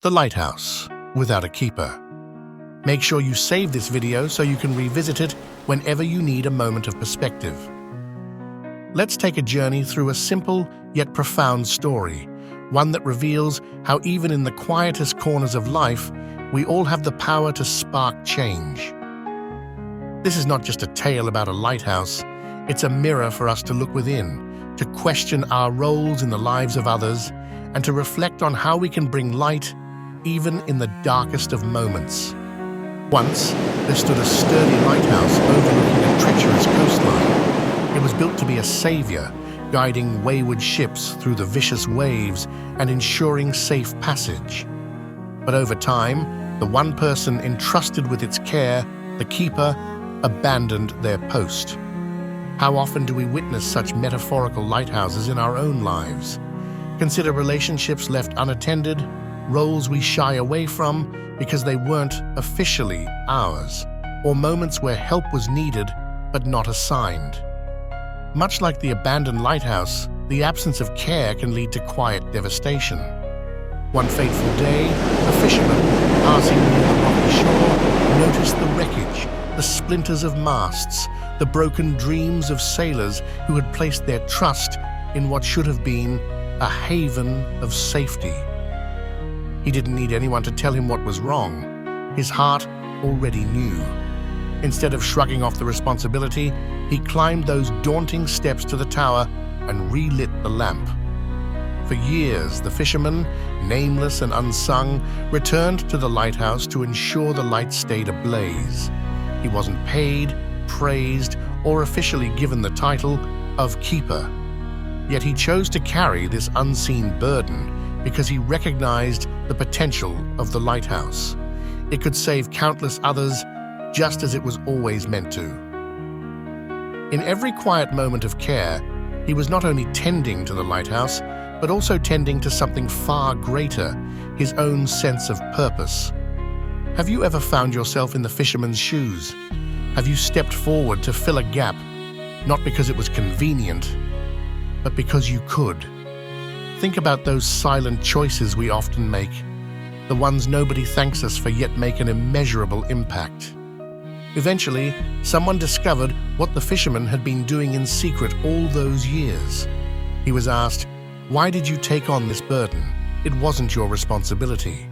The Lighthouse, without a keeper. Make sure you save this video so you can revisit it whenever you need a moment of perspective. Let's take a journey through a simple yet profound story, one that reveals how even in the quietest corners of life, we all have the power to spark change. This is not just a tale about a lighthouse, it's a mirror for us to look within, to question our roles in the lives of others, and to reflect on how we can bring light even in the darkest of moments. Once, there stood a sturdy lighthouse overlooking a treacherous coastline. It was built to be a savior, guiding wayward ships through the vicious waves and ensuring safe passage. But over time, the one person entrusted with its care, the keeper, abandoned their post. How often do we witness such metaphorical lighthouses in our own lives? Consider relationships left unattended, roles we shy away from because they weren't officially ours, or moments where help was needed but not assigned. Much like the abandoned lighthouse, the absence of care can lead to quiet devastation. One fateful day, a fisherman, passing near the rocky shore, noticed the wreckage, the splinters of masts, the broken dreams of sailors who had placed their trust in what should have been a haven of safety. He didn't need anyone to tell him what was wrong. His heart already knew. Instead of shrugging off the responsibility, he climbed those daunting steps to the tower and relit the lamp. For years, the fisherman, nameless and unsung, returned to the lighthouse to ensure the light stayed ablaze. He wasn't paid, praised, or officially given the title of keeper. Yet he chose to carry this unseen burden because he recognized the potential of the lighthouse. It could save countless others just as it was always meant to. In every quiet moment of care, he was not only tending to the lighthouse, but also tending to something far greater, his own sense of purpose. Have you ever found yourself in the fisherman's shoes? Have you stepped forward to fill a gap, not because it was convenient, but because you could? Think about those silent choices we often make, the ones nobody thanks us for yet make an immeasurable impact. Eventually, someone discovered what the fisherman had been doing in secret all those years. He was asked, "Why did you take on this burden? It wasn't your responsibility."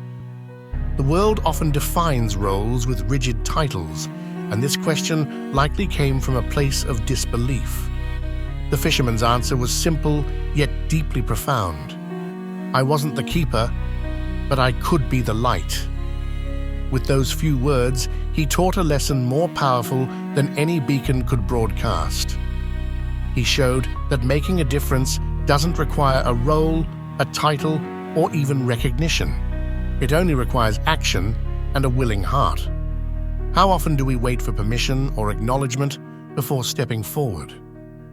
The world often defines roles with rigid titles, and this question likely came from a place of disbelief. The fisherman's answer was simple, yet deeply profound. "I wasn't the keeper, but I could be the light." With those few words, he taught a lesson more powerful than any beacon could broadcast. He showed that making a difference doesn't require a role, a title, or even recognition. It only requires action and a willing heart. How often do we wait for permission or acknowledgement before stepping forward?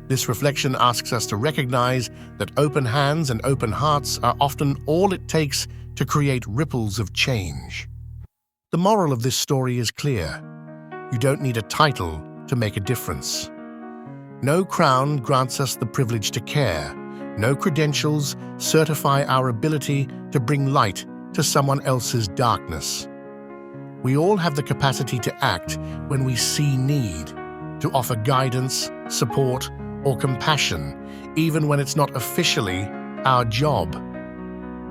This reflection asks us to recognize that open hands and open hearts are often all it takes to create ripples of change. The moral of this story is clear. You don't need a title to make a difference. No crown grants us the privilege to care. No credentials certify our ability to bring light to someone else's darkness. We all have the capacity to act when we see need, to offer guidance, support, or compassion, even when it's not officially our job.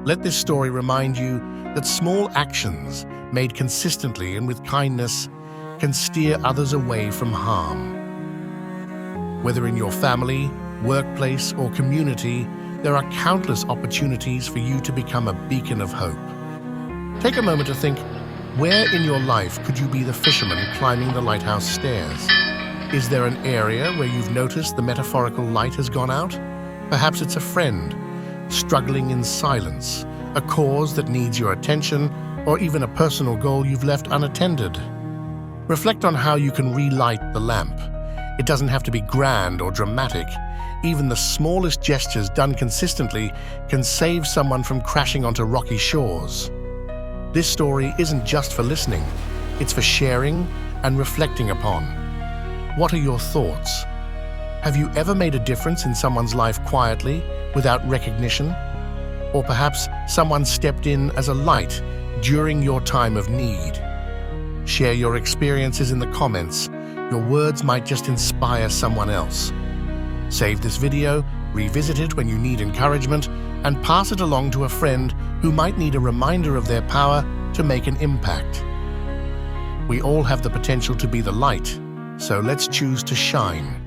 Let this story remind you that small actions made consistently and with kindness can steer others away from harm. Whether in your family, workplace, or community, there are countless opportunities for you to become a beacon of hope. Take a moment to think, where in your life could you be the fisherman climbing the lighthouse stairs? Is there an area where you've noticed the metaphorical light has gone out? Perhaps it's a friend, struggling in silence, a cause that needs your attention, or even a personal goal you've left unattended. Reflect on how you can relight the lamp. It doesn't have to be grand or dramatic. Even the smallest gestures done consistently can save someone from crashing onto rocky shores. This story isn't just for listening, it's for sharing and reflecting upon. What are your thoughts? Have you ever made a difference in someone's life quietly, without recognition? Or perhaps someone stepped in as a light, during your time of need. Share your experiences in the comments. Your words might just inspire someone else. Save this video, revisit it when you need encouragement, and pass it along to a friend who might need a reminder of their power to make an impact. We all have the potential to be the light, so let's choose to shine.